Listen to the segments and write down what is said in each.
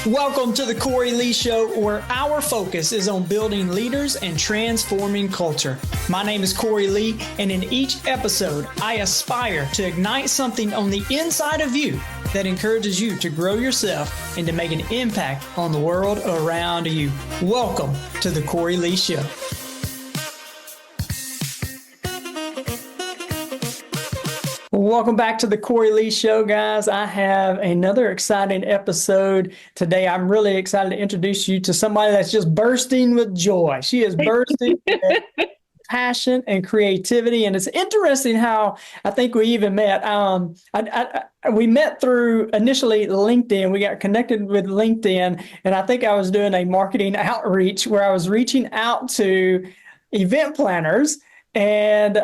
Welcome to the Cory Lee Show, where our focus is on building leaders and transforming culture. My name is Cory Lee, and in each episode, I aspire to ignite something on the inside of you that encourages you to grow yourself and to make an impact on the world around you. Welcome to the Cory Lee Show. Welcome back to the Cory Lee Show, guys. I have another exciting episode today. I'm really excited to introduce you to somebody that's just bursting with joy. She is bursting with passion and creativity. And it's interesting how I think we even met. We met through initially LinkedIn. We got connected with LinkedIn. And I think I was doing a marketing outreach where I was reaching out to event planners, and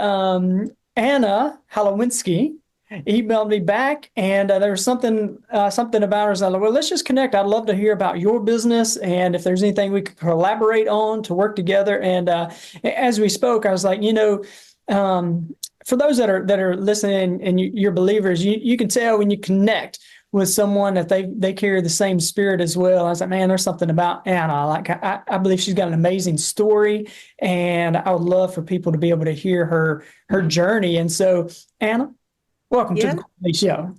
Anna Halowinski emailed me back, and there was something about her. I was like, well, let's just connect. I'd love to hear about your business, and if there's anything we could collaborate on to work together. And as we spoke, I was like, for those that are listening and you're believers, you can tell when you connect with someone that they carry the same spirit as well. I was like, man, there's something about Anna. Like, I believe she's got an amazing story, and I would love for people to be able to hear her journey. And so, Anna, welcome to the Cory Show.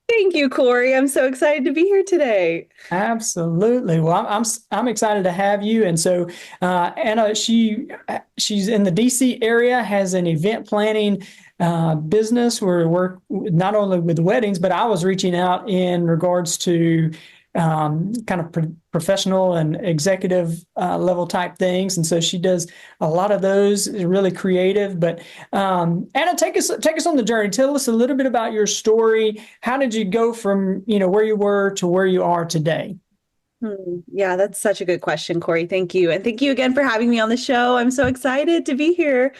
Thank you, Cory. I'm so excited to be here today. Absolutely. Well, I'm excited to have you. And so, Anna, she's in the DC area, has an event planning business where we work not only with weddings, but I was reaching out in regards to kind of professional and executive level type things. And so she does a lot of those, is really creative. But Anna, take us on the journey. Tell us a little bit about your story. How did you go from, where you were to where you are today? Yeah, that's such a good question, Cory. Thank you. And thank you again for having me on the show. I'm so excited to be here.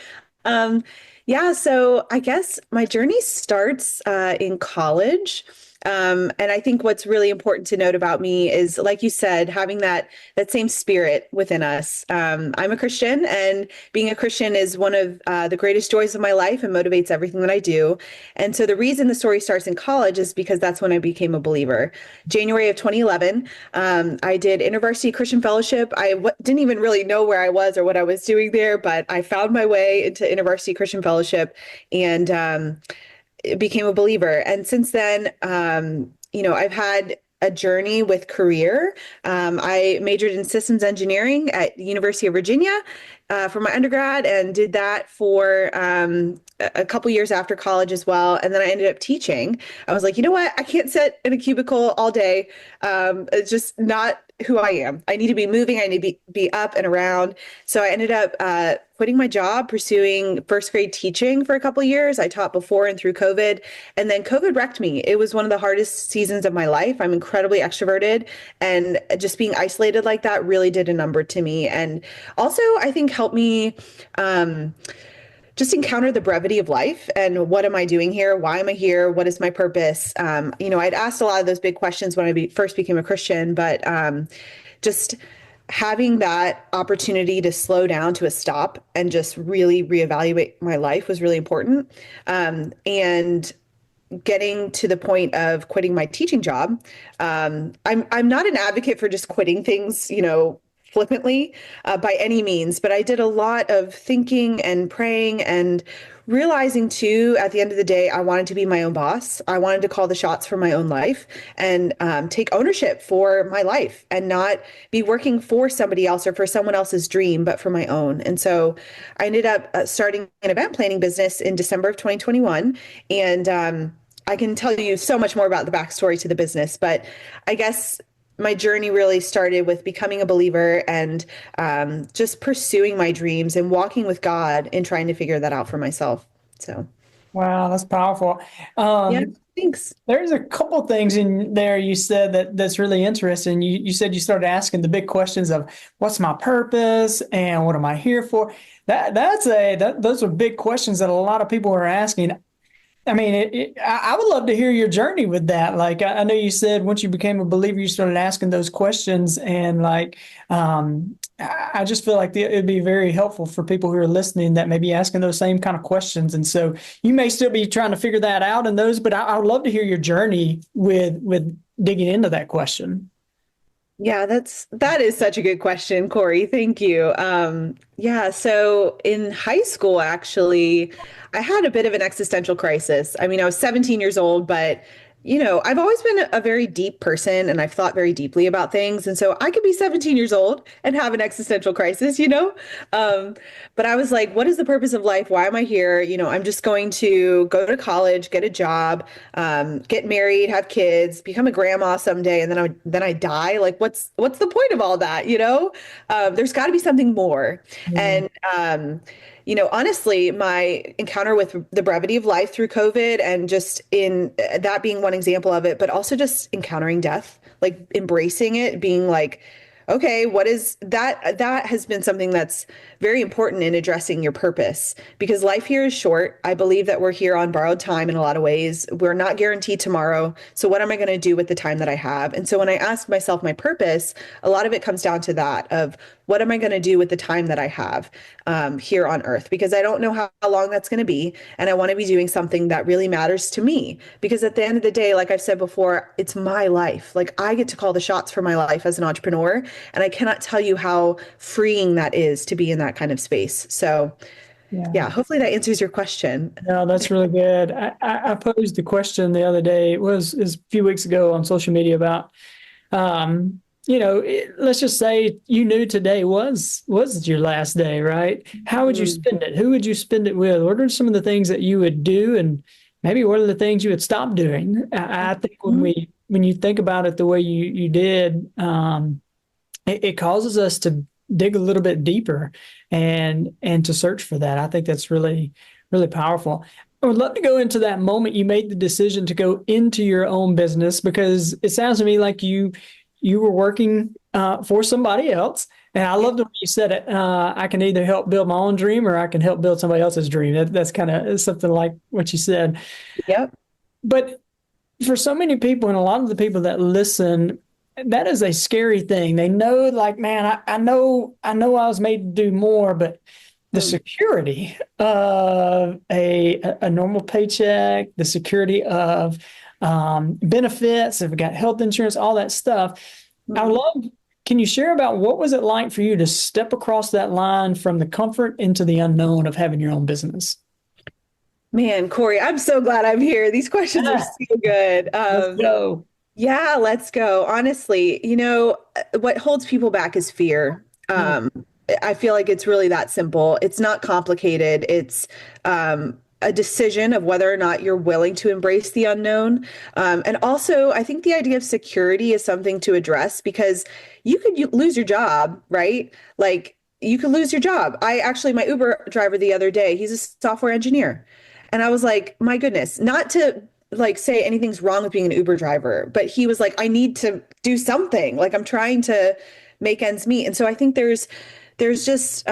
So I guess my journey starts in college. And I think what's really important to note about me is, like you said, having that same spirit within us. I'm a Christian, and being a Christian is one of the greatest joys of my life and motivates everything that I do. And so the reason the story starts in college is because that's when I became a believer. January of 2011, I did InterVarsity Christian Fellowship. I didn't even really know where I was or what I was doing there, but I found my way into InterVarsity Christian Fellowship and became a believer. And since then, I've had a journey with career. I majored in systems engineering at the University of Virginia for my undergrad, and did that for a couple years after college as well. And then I ended up teaching. I was like, you know what? I can't sit in a cubicle all day. It's just not who I am. I need to be moving. I need to be up and around. So I ended up quitting my job, pursuing first grade teaching for a couple of years. I taught before and through COVID, and then COVID wrecked me. It was one of the hardest seasons of my life. I'm incredibly extroverted, and just being isolated like that really did a number to me. And also, I think helped me just encounter the brevity of life and what am I doing here? Why am I here? What is my purpose? I'd asked a lot of those big questions when I first became a Christian, but just having that opportunity to slow down to a stop and just really reevaluate my life was really important. And getting to the point of quitting my teaching job. I'm not an advocate for just quitting things, flippantly by any means, but I did a lot of thinking and praying and realizing too, at the end of the day, I wanted to be my own boss. I wanted to call the shots for my own life and take ownership for my life and not be working for somebody else or for someone else's dream, but for my own. And so I ended up starting an event planning business in December of 2021. And I can tell you so much more about the backstory to the business, but I guess my journey really started with becoming a believer and just pursuing my dreams and walking with God and trying to figure that out for myself. So, wow, that's powerful. yeah, thanks. There's a couple those in there you said that's really interesting. You said you started asking the big questions of what's my purpose and what am I here for? Those are big questions that a lot of people are asking. I mean, I would love to hear your journey with that. Like, I know you said once you became a believer, you started asking those questions. And I just feel like it'd be very helpful for people who are listening that may be asking those same kind of questions. And so you may still be trying to figure that out in those, but I would love to hear your journey with digging into that question. Yeah, that is such a good question, Cory. Thank you. Yeah, so in high school, actually, I had a bit of an existential crisis. I mean, I was 17 years old, but I've always been a very deep person and I've thought very deeply about things. And so I could be 17 years old and have an existential crisis. Um, but I was like, what is the purpose of life? Why am I here? I'm just going to go to college, get a job, get married, have kids, become a grandma someday, and then I die. Like, what's the point of all that? There's got to be something more. Yeah. And honestly, my encounter with the brevity of life through COVID, and just in that being one example of it, but also just encountering death, like embracing it, being like, okay, what is that? That has been something that's very important in addressing your purpose, because life here is short. I believe that we're here on borrowed time in a lot of ways. We're not guaranteed tomorrow. So what am I going to do with the time that I have? And so when I ask myself my purpose, a lot of it comes down to that of what am I going to do with the time that I have here on earth? Because I don't know how long that's going to be. And I want to be doing something that really matters to me. Because at the end of the day, like I've said before, it's my life. Like I get to call the shots for my life as an entrepreneur. And I cannot tell you how freeing that is to be in that kind of space. So, Yeah. yeah, hopefully that answers your question. No, that's really good. I posed the question the other day, is a few weeks ago on social media about, let's just say you knew today was your last day, right? How would you Mm, spend it? Who would you spend it with? What are some of the things that you would do, and maybe what are the things you would stop doing? I think mhm. when you think about it the way you did, it causes us to dig a little bit deeper and to search for that. I think that's really, really powerful. I would love to go into that moment you made the decision to go into your own business, because it sounds to me like you were working for somebody else. And I Yeah. love the way you said it. I can either help build my own dream or I can help build somebody else's dream. That's kind of something like what you said. Yep. But for so many people, and a lot of the people that listen, that is a scary thing. They know, like, man, I know I was made to do more, but the Mm, security of a normal paycheck, the security of benefits, if we got health insurance, all that stuff. I mm. love. Can you share about what was it like for you to step across that line from the comfort into the unknown of having your own business? Man, Cory, I'm so glad I'm here. These questions are Ah, so good. let's go. Yeah, let's go. Honestly, what holds people back is fear. Mm, I feel like it's really that simple. It's not complicated. It's a decision of whether or not you're willing to embrace the unknown. And also, I think the idea of security is something to address, because you lose your job, right? Like you could lose your job. My Uber driver the other day, he's a software engineer. And I was like, my goodness, not to like say anything's wrong with being an Uber driver, but he was like, I need to do something. Like I'm trying to make ends meet. And so I think there's just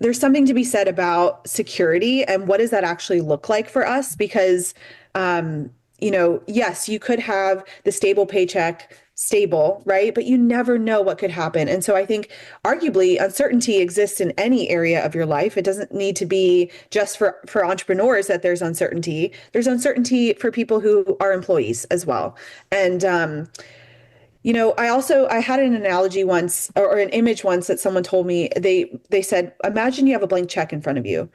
there's something to be said about security and what does that actually look like for us? Because yes, you could have the stable paycheck stable, right? But you never know what could happen. And so I think arguably uncertainty exists in any area of your life. It doesn't need to be just for entrepreneurs that there's uncertainty. There's uncertainty for people who are employees as well. And I had an analogy once, or an image once, that someone told me. They said, imagine you have a blank check in front of you,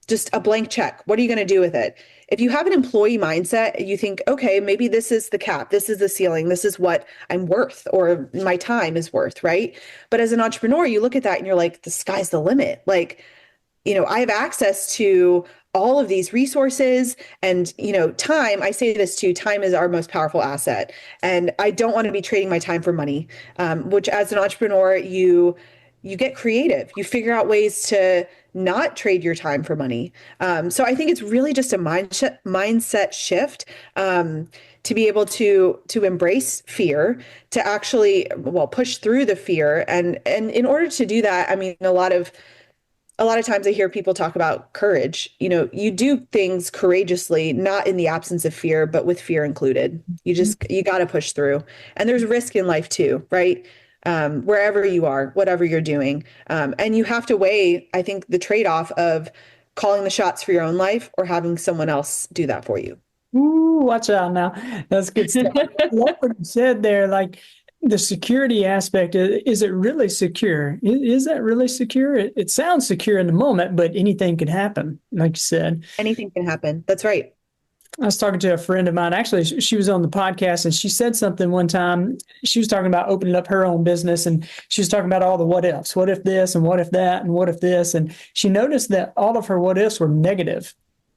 just a blank check. What are you going to do with it? If you have an employee mindset, you think, okay, maybe this is the cap, this is the ceiling, this is what I'm worth, or my time is worth, right? But as an entrepreneur, you look at that and you're like, the sky's the limit. Like, I have access to all of these resources and, time. I say this too, time is our most powerful asset. And I don't want to be trading my time for money, which as an entrepreneur, you get creative. You figure out ways to not trade your time for money. So I think it's really just a mindset shift. To be able to embrace fear, to actually push through the fear, and in order to do that, I mean, a lot of times I hear people talk about courage. You do things courageously, not in the absence of fear, but with fear included. You got to push through. And there's risk in life too, right? Wherever you are, whatever you're doing. And you have to weigh, I think, the trade-off of calling the shots for your own life or having someone else do that for you. ooh, watch out now. That's good stuff. I love what you said there. Like, the security aspect, is it really secure? Is that really secure? It sounds secure in the moment, but anything could happen, like you said. Anything can happen. That's right. I was talking to a friend of mine. Actually, she was on the podcast and she said something one time. She was talking about opening up her own business and she was talking about all the what ifs. What if this and what if that and what if this? And she noticed that all of her what ifs were negative.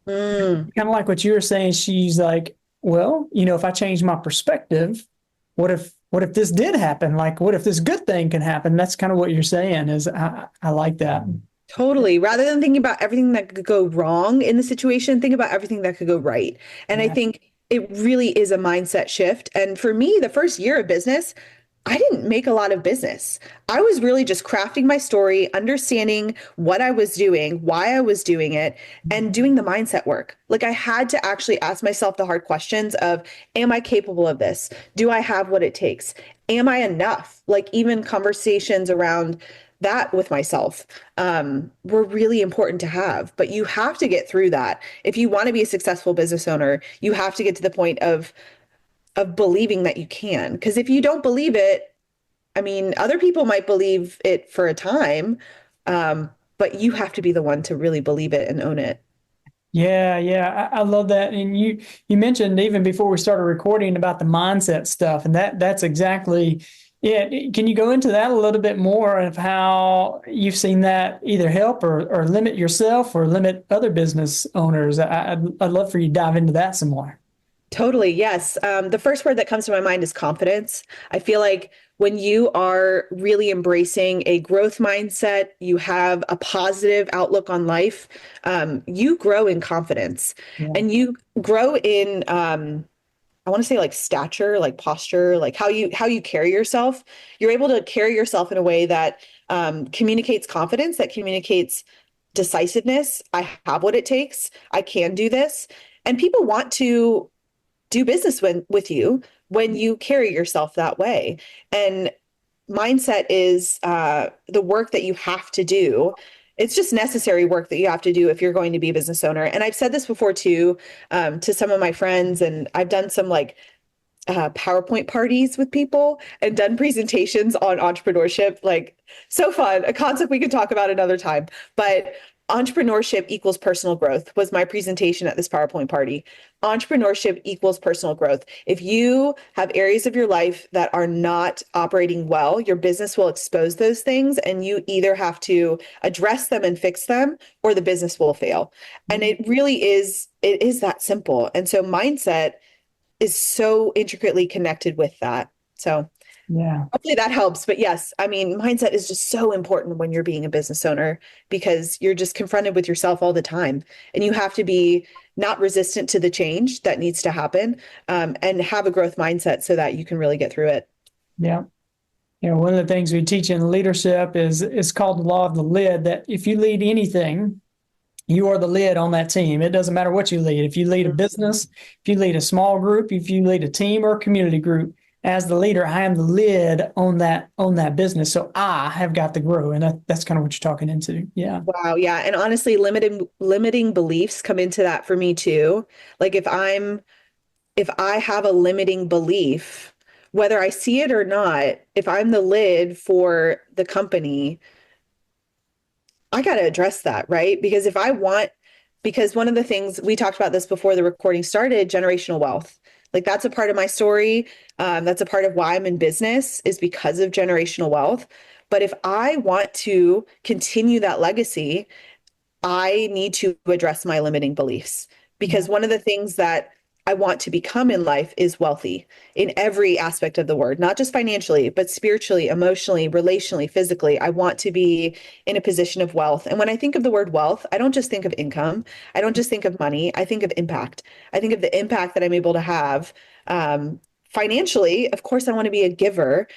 Mm, Kind of like what you were saying. She's like, well, if I change my perspective, what if this did happen? Like, what if this good thing can happen? That's kind of what you're saying is I like that. totally. Rather than thinking about everything that could go wrong in the situation, think about everything that could go right. And I Yeah. think it really is a mindset shift. And for me, the first year of business, I didn't make a lot of business. I was really just crafting my story, understanding what I was doing, why I was doing it, and doing the mindset work. Like I had to actually ask myself the hard questions of, am I capable of this? Do I have what it takes? Am I enough? Like even conversations around that with myself were really important to have. But you have to get through that. If you want to be a successful business owner, you have to get to the point of believing that you can. Because if you don't believe it, I mean, other people might believe it for a time, but you have to be the one to really believe it and own it. Yeah, yeah, I love that. And you mentioned even before we started recording about the mindset stuff, and that's exactly it. Can you go into that a little bit more of how you've seen that either help or limit yourself or limit other business owners? I'd love for you to dive into that some more. Totally, yes. The first word that comes to my mind is confidence. I feel like when you are really embracing a growth mindset, you have a positive outlook on life, you grow in confidence Yeah. and you grow in I want to say like stature, like posture, like how you carry yourself. You're able to carry yourself in a way that communicates confidence, that communicates decisiveness. I have what it takes. I can do this. And people want to do business with you when you carry yourself that way. And mindset is the work that you have to do. It's just necessary work that you have to do if you're going to be a business owner. And I've said this before too, to some of my friends, and I've done some like PowerPoint parties with people and done presentations on entrepreneurship. Like, so fun, a concept we could talk about another time. But entrepreneurship equals personal growth was my presentation at this PowerPoint party. Entrepreneurship equals personal growth. If you have areas of your life that are not operating well, your business will expose those things, and you either have to address them and fix them, or the business will fail. And it is that simple. And so mindset is so intricately connected with that. So Yeah. hopefully that helps. But yes, I mean, mindset is just so important when you're being a business owner because you're just confronted with yourself all the time. And you have to be not resistant to the change that needs to happen, and have a growth mindset so that you can really get through it. Yeah. One of the things we teach in leadership is called the law of the lid, that if you lead anything, you are the lid on that team. It doesn't matter what you lead. If you lead a business, if you lead a small group, if you lead a team or a community group, as the leader, I am the lid on that business. So I have got to grow. And that's kind of what you're talking into. Yeah. Wow, yeah. And honestly, limiting beliefs come into that for me too. Like if I have a limiting belief, whether I see it or not, if I'm the lid for the company, I got to address that, right? Because one of the things we talked about this before the recording started, generational wealth. Like that's a part of my story. That's a part of why I'm in business is because of generational wealth. But if I want to continue that legacy, I need to address my limiting beliefs because one of the things that I want to become in life is wealthy in every aspect of the word, not just financially, but spiritually, emotionally, relationally, physically. I want to be in a position of wealth. And when I think of the word wealth, I don't just think of income. I don't just think of money. I think of impact. I think of the impact that I'm able to have financially. Of course, I want to be a giver.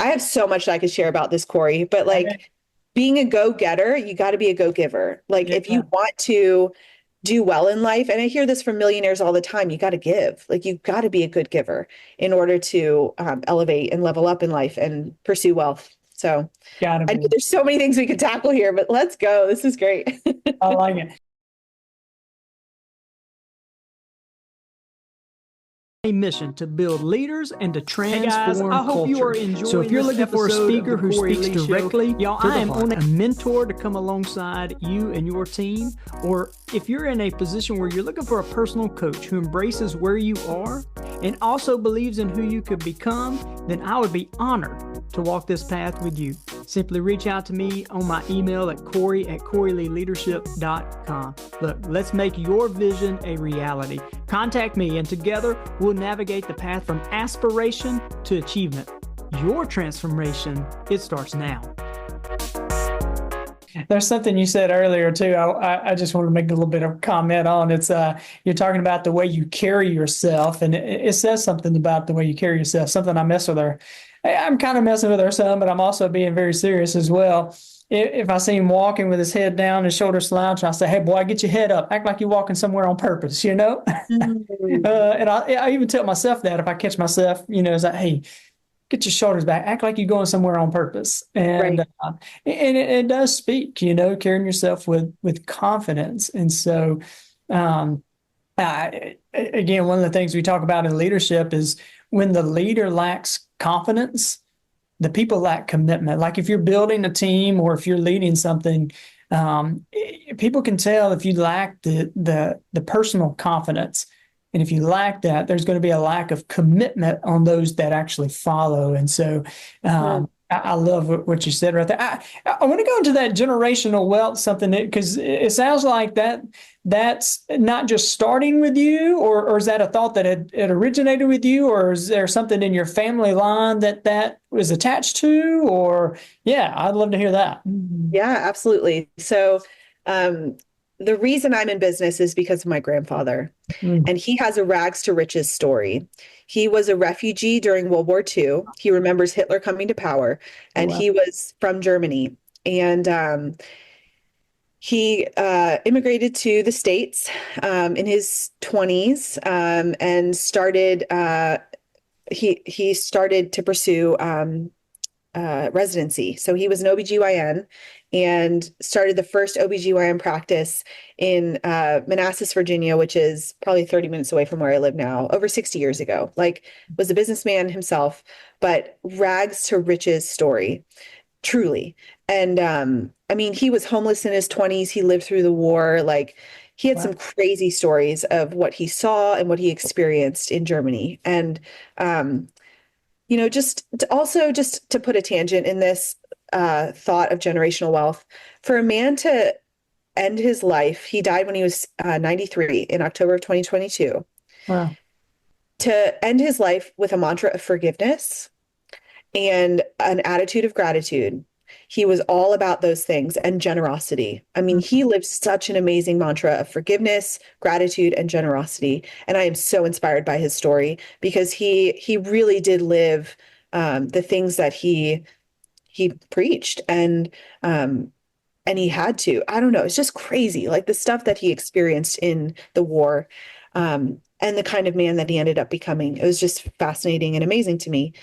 I have so much that I could share about this, Cory, but like being a go-getter, you got to be a go-giver. Like if you Yeah. want to do well in life, and I hear this from millionaires all the time, you got to give. Like you got to be a good giver in order to elevate and level up in life and pursue wealth. So Gotta I know be. there's so many things we could tackle here, but let's go. This is great. I like it. a mission to build leaders and to transform guys, I hope you are culture. enjoying So if you're this looking for a episode of speaker the who Cory speaks Lee Show, directly y'all, to I the am heart, on a mentor to come alongside you and your team, or if you're in a position where you're looking for a personal coach who embraces where you are and also believes in who you could become, then I would be honored to walk this path with you. Simply reach out to me on my email at Cory@CoryLeeLeadership.com. Look, let's make your vision a reality. Contact me and together we'll navigate the path from aspiration to achievement. Your transformation, it starts now. There's something you said earlier too. I just want to make a little bit of comment on. It's you're talking about the way you carry yourself, and it says something about the way you carry yourself. Something I mess with her. I'm kind of messing with her some, but I'm also being very serious as well. If I see him walking with his head down, his shoulders slouched, I say, "Hey, boy, get your head up. Act like you're walking somewhere on purpose," you know. And I even tell myself that if I catch myself, it's like, "Hey, get your shoulders back. Act like you're going somewhere on purpose." And Right. and it does speak, carrying yourself with confidence. And so, again, one of the things we talk about in leadership is when the leader lacks confidence, the people lack commitment. Like if you're building a team or if you're leading something, people can tell if you lack the personal confidence. And if you lack that, there's going to be a lack of commitment on those that actually follow. And so I love what you said right there. I want to go into that generational wealth, something because it sounds like that's not just starting with you, or is that a thought that it originated with you, or is there something in your family line that was attached to? Or I'd love to hear that. Yeah, absolutely. So, the reason I'm in business is because of my grandfather, and he has a rags to riches story. He was a refugee during World War II. He remembers Hitler coming to power, and Wow. he was from Germany. And he immigrated to the States in his 20s and started. He started to pursue residency. So he was an OBGYN and started the first OBGYN practice in Manassas, Virginia, which is probably 30 minutes away from where I live now, over 60 years ago. Like, was a businessman himself, but rags to riches story, truly. And I mean, he was homeless in his 20s. He lived through the war. Like, he had some crazy stories of what he saw and what he experienced in Germany. And just to put a tangent in this thought of generational wealth, for a man to end his life, he died when he was 93 in October of 2022, Wow. to end his life with a mantra of forgiveness and an attitude of gratitude. He was all about those things and generosity. I mean, he lived such an amazing mantra of forgiveness, gratitude, and generosity. And I am so inspired by his story because he really did live the things that he preached, and he had to. I don't know. It's just crazy, like the stuff that he experienced in the war, and the kind of man that he ended up becoming. It was just fascinating and amazing to me.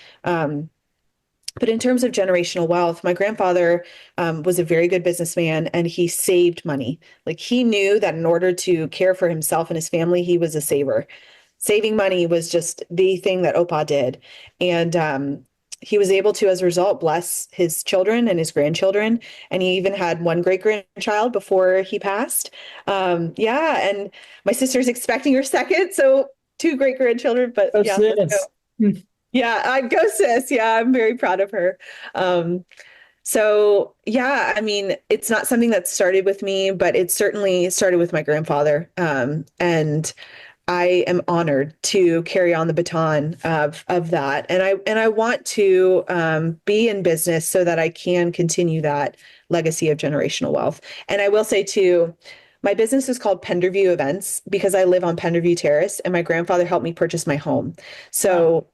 But in terms of generational wealth, my grandfather was a very good businessman, and he saved money. Like, he knew that in order to care for himself and his family, he was a saver. Saving money was just the thing that Opa did. And he was able to, as a result, bless his children and his grandchildren. And he even had one great grandchild before he passed. And my sister's expecting her second. So 2 great grandchildren, but Let's go. Yeah, I go sis. Yeah, I'm very proud of her. I mean, it's not something that started with me, but it certainly started with my grandfather. And I am honored to carry on the baton of that. And I want to be in business so that I can continue that legacy of generational wealth. And I will say too, my business is called Penderview Events because I live on Penderview Terrace, and my grandfather helped me purchase my home. So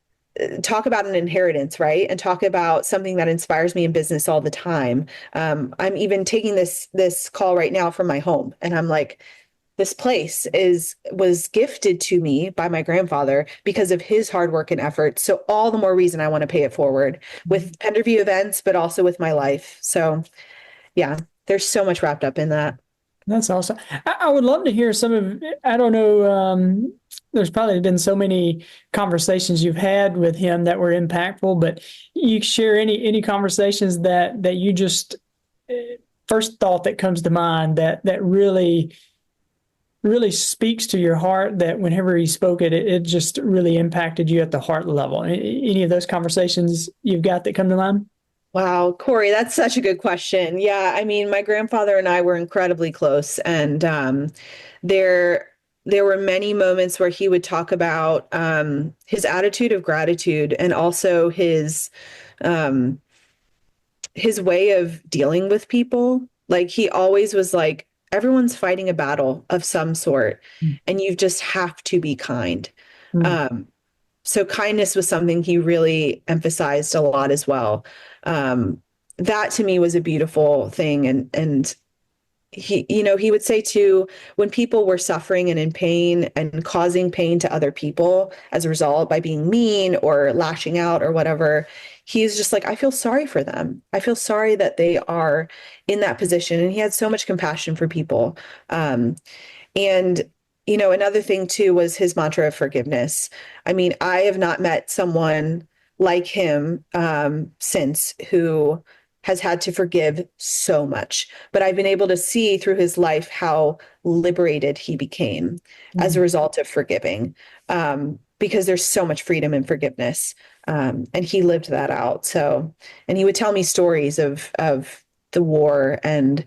talk about an inheritance, right? And talk about something that inspires me in business all the time. I'm even taking this call right now from my home, and I'm like, this place was gifted to me by my grandfather because of his hard work and effort. So all the more reason I want to pay it forward with Penderview Events, but also with my life. So yeah, there's so much wrapped up in that. That's awesome. I would love to hear some of, I don't know, there's probably been so many conversations you've had with him that were impactful, but you share any conversations that you just first thought that comes to mind that really speaks to your heart, that whenever he spoke it just really impacted you at the heart level. Any of those conversations you've got that come to mind? Wow, Cory, that's such a good question. Yeah, I mean, my grandfather and I were incredibly close, and there there were many moments where he would talk about his attitude of gratitude and also um, his way of dealing with people. Like he always was like, everyone's fighting a battle of some sort, and you just have to be kind. Mm. Um, so kindness was something he really emphasized a lot as well. Um, that to me was a beautiful thing. And he would say too, when people were suffering and in pain and causing pain to other people as a result by being mean or lashing out or whatever, he's just like, I feel sorry for them. I feel sorry that they are in that position. And he had so much compassion for people. And another thing too was his mantra of forgiveness. I mean, I have not met someone like him since who has had to forgive so much. But I've been able to see through his life how liberated he became as a Mm. result of forgiving, because there's so much freedom in forgiveness. And he lived that out. So, and he would tell me stories of the war and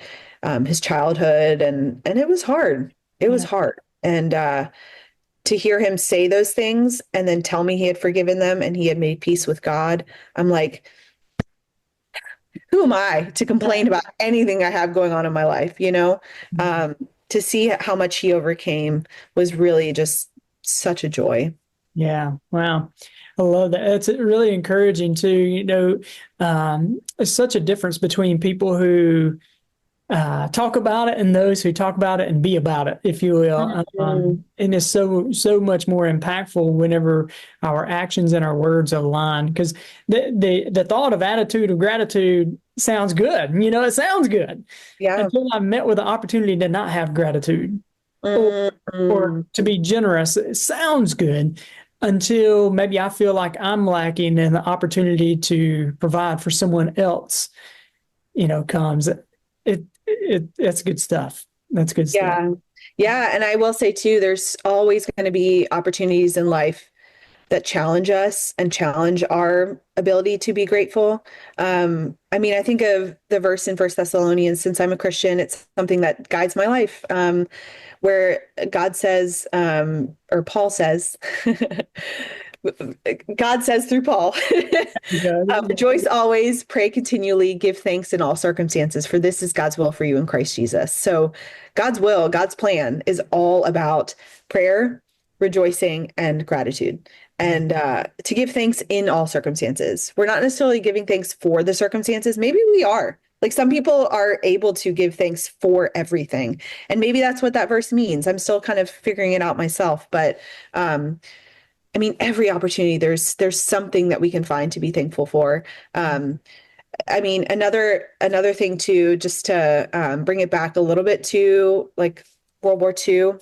his childhood, and it was hard. It was Yeah. hard. And to hear him say those things and then tell me he had forgiven them and he had made peace with God, I'm like, who am I to complain about anything I have going on in my life? To see how much he overcame was really just such a joy. Yeah. Wow. I love that. It's really encouraging too. It's such a difference between people who talk about it and those who talk about it and be about it, if you will. Mhm. And it's so much more impactful whenever our actions and our words align. Because the thought of attitude of gratitude sounds good. It sounds good Yeah. until I'm met with the opportunity to not have gratitude or Mhm. to be generous. It sounds good until maybe I feel like I'm lacking in the opportunity to provide for someone else, comes. That's good stuff. That's good stuff. Yeah. Yeah. And I will say too, there's always going to be opportunities in life that challenge us and challenge our ability to be grateful. I mean, I think of the verse in First Thessalonians, since I'm a Christian, it's something that guides my life, where God says, or Paul says, God says through Paul, Yeah. rejoice always, pray continually, give thanks in all circumstances, for this is God's will for you in Christ Jesus. So God's will, God's plan is all about prayer, rejoicing, and gratitude. And to give thanks in all circumstances. We're not necessarily giving thanks for the circumstances. Maybe we are. Like some people are able to give thanks for everything. And maybe that's what that verse means. I'm still kind of figuring it out myself. But I mean, every opportunity, there's something that we can find to be thankful for. I mean, another thing too, just to bring it back a little bit to like World War II.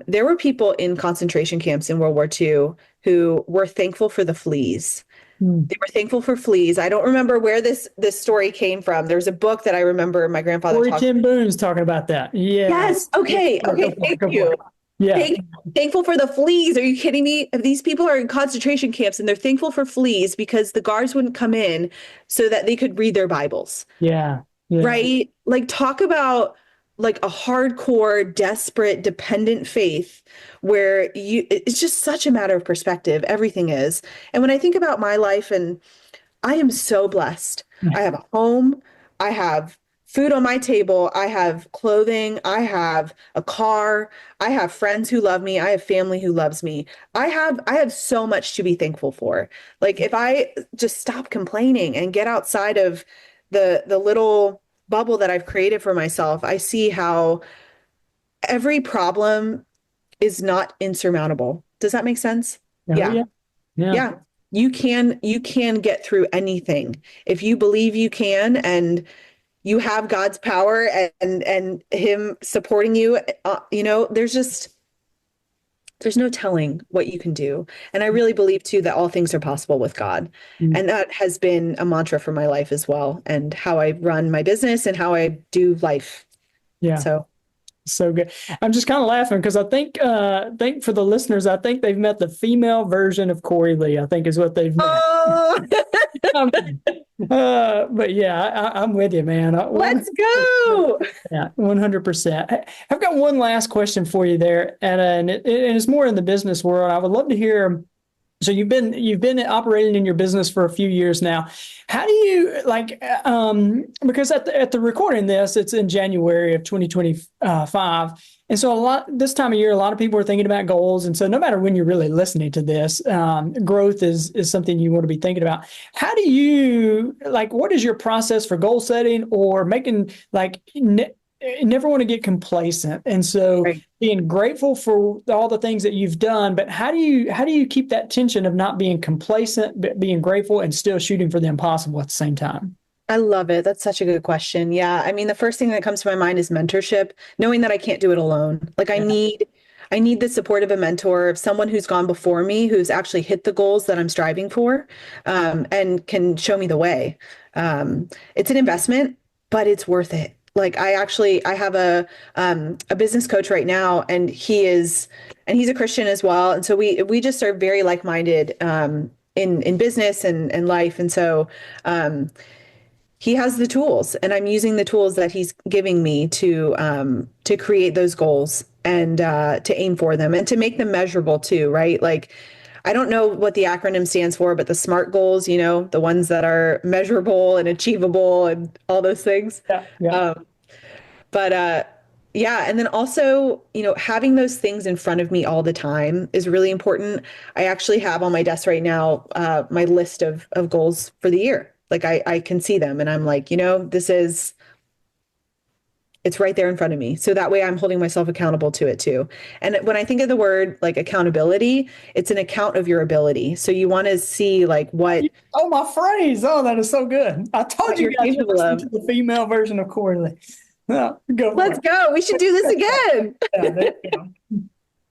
There were people in concentration camps in World War II who were thankful for the fleas. Hmm. They were thankful for fleas. I don't remember where this story came from. There's a book that I remember my grandfather Corey talked. Ten Boone's talking about that. Yeah. Yes. Okay. Go Okay. for it. Thank Go for you. it. Yeah. Thankful for the fleas. Are you kidding me? If these people are in concentration camps and they're thankful for fleas because the guards wouldn't come in so that they could read their Bibles, Yeah. Yeah. right? Like talk about like a hardcore, desperate, dependent faith where it's just such a matter of perspective. Everything is. And when I think about my life, and I am so blessed. I have a home. I have food on my table. I have clothing. I have a car. I have friends who love me. I have family who loves me. I have so much to be thankful for. Like if I just stop complaining and get outside of the little bubble that I've created for myself, I see how every problem is not insurmountable. Does that make sense? Oh, Yeah. yeah. Yeah. Yeah. You can get through anything if you believe you can and you have God's power and him supporting you. There's just there's no telling what you can do. And I really believe too that all things are possible with God. Mm. And that has been a mantra for my life as well, and how I run my business and how I do life. Yeah. So So good. I'm just kind of laughing because think for the listeners, I think they've met the female version of Cory Lee, I think is what they've met. oh, But yeah, I'm with you, man. let's go. 100%. I've got one last question for you there, and it's more in the business world. I would love to hear. So you've been operating in your business for a few years now. How do you because at the recording this, it's in January of 2025. And so this time of year, a lot of people are thinking about goals. And so no matter when you're really listening to this, growth is something you want to be thinking about. How do you what is your process for goal setting or making never want to get complacent? And so Right. being grateful for all the things that you've done, but how do you keep that tension of not being complacent, but being grateful and still shooting for the impossible at the same time? I love it. That's such a good question. Yeah. I mean, the first thing that comes to my mind is mentorship, knowing that I can't do it alone. Like Yeah. I need the support of a mentor, of someone who's gone before me, who's actually hit the goals that I'm striving for, and can show me the way. It's an investment, but it's worth it. Like I have a business coach right now, and he's a Christian as well. And so we just are very like-minded, in business and life. And so, he has the tools, and I'm using the tools that he's giving me to create those goals and to aim for them and to make them measurable too, right? Like, I don't know what the acronym stands for, but the SMART goals, the ones that are measurable and achievable and all those things. Yeah. Yeah. But yeah, and then also, having those things in front of me all the time is really important. I actually have on my desk right now my list of goals for the year. Like I can see them, and I'm like, it's right there in front of me. So that way I'm holding myself accountable to it too. And when I think of the word like accountability, it's an account of your ability. So you want to see like Oh, my phrase. Oh, that is so good. I told what you you're guys to capable listen of. to the female version of Cory Lee. No, go for Let's it. go. We should do this again. Yeah, there you go.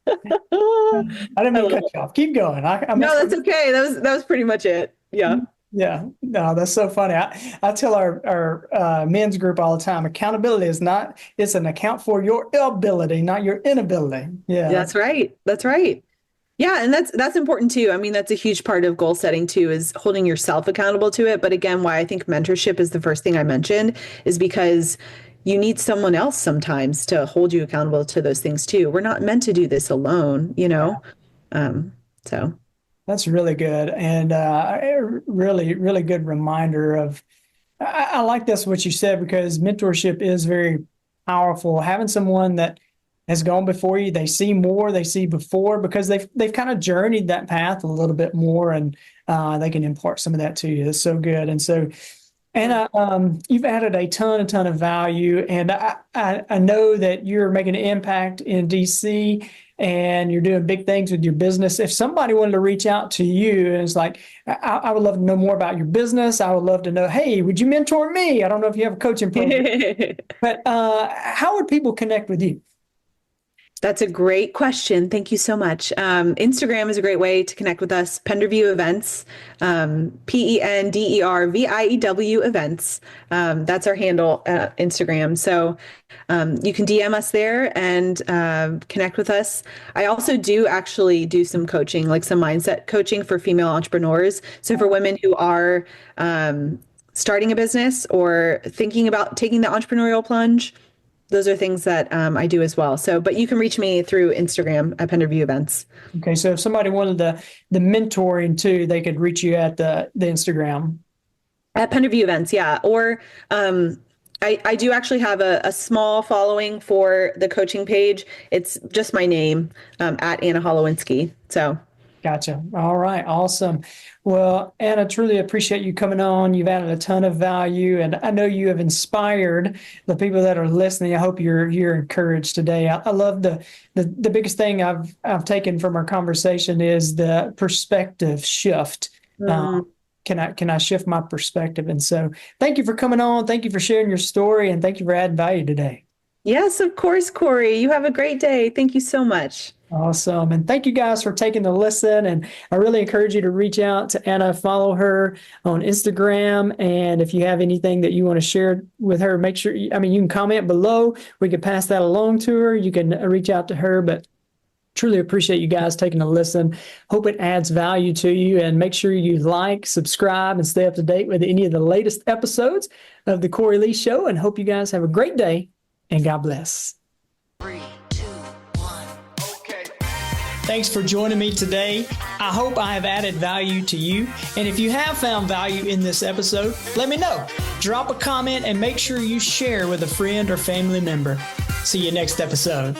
I didn't I mean to love cut you off. Keep going. I No, messed up. that's okay. That was pretty much it. Yeah. Yeah, no, that's so funny. I tell our men's group all the time, accountability is not, it's an account for your ability, not your inability. Yeah, That's right. That's right. Yeah, and that's important too. I mean, that's a huge part of goal setting too, is holding yourself accountable to it. But again, why I think mentorship is the first thing I mentioned is because you need someone else sometimes to hold you accountable to those things too. We're not meant to do this alone. So that's really good. And really, really good reminder of, I like this, what you said, because mentorship is very powerful. Having someone that has gone before you, they see more, they see before, because they've kind of journeyed that path a little bit more, and they can impart some of that to you. It's so good. And so, and you've added a ton of value, and I know that you're making an impact in DC, and you're doing big things with your business. If somebody wanted to reach out to you and it's like, I would love to know more about your business. I would love to know, hey, would you mentor me? I don't know if you have a coaching program, but how would people connect with you? That's a great question. Thank you so much. Instagram is a great way to connect with us. Penderview Events, Penderview Events. That's our handle at Instagram. So you can DM us there and connect with us. I also do actually do some coaching, like some mindset coaching for female entrepreneurs. So for women who are starting a business or thinking about taking the entrepreneurial plunge, those are things that I do as well. So, but you can reach me through Instagram at Penderview Events. Okay, so if somebody wanted the mentoring too, they could reach you at the Instagram. At Penderview Events, yeah. Or I do actually have a small following for the coaching page. It's just my name, at Anna Holowinski. So Gotcha. All right. Awesome. Well, Anna, truly appreciate you coming on. You've added a ton of value, and I know you have inspired the people that are listening. I hope you're encouraged today. I love the biggest thing I've taken from our conversation is the perspective shift. Can I shift my perspective? And so thank you for coming on. Thank you for sharing your story, and thank you for adding value today. yes, of course, Cory. You have a great day. Thank you so much. Awesome. And thank you guys for taking the listen. And I really encourage you to reach out to Anna, follow her on Instagram. And if you have anything that you want to share with her, make sure, you can comment below. We can pass that along to her. You can reach out to her, but truly appreciate you guys taking a listen. Hope it adds value to you, and make sure you like, subscribe, and stay up to date with any of the latest episodes of the Cory Lee Show. And hope you guys have a great day, and God bless. 3, 2, 1. Okay. Thanks for joining me today. I hope I have added value to you. And if you have found value in this episode, let me know. Drop a comment and make sure you share with a friend or family member. See you next episode.